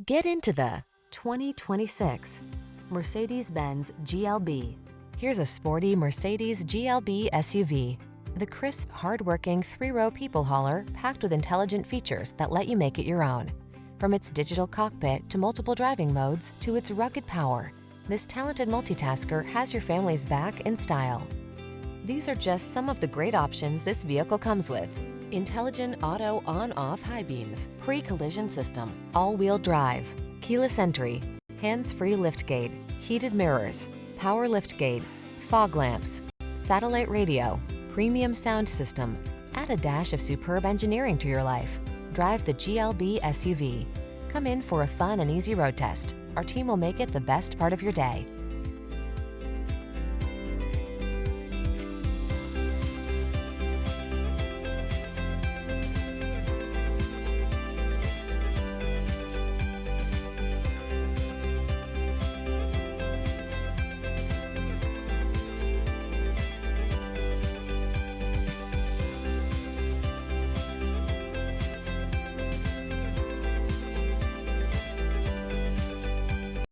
Get into the 2026 Mercedes-Benz GLB. Here's a sporty Mercedes GLB SUV. The crisp, hard-working, three-row people hauler packed with intelligent features that let you make it your own. From its digital cockpit to multiple driving modes to its rugged power, this talented multitasker has your family's back in style. These are just some of the great options this vehicle comes with: intelligent auto on-off high beams, pre-collision system, all-wheel drive, keyless entry, hands-free liftgate, heated mirrors, power liftgate, fog lamps, satellite radio, premium sound system. Add a dash of superb engineering to your life. Drive the GLB SUV. Come in for a fun and easy road test. Our team will make it the best part of your day.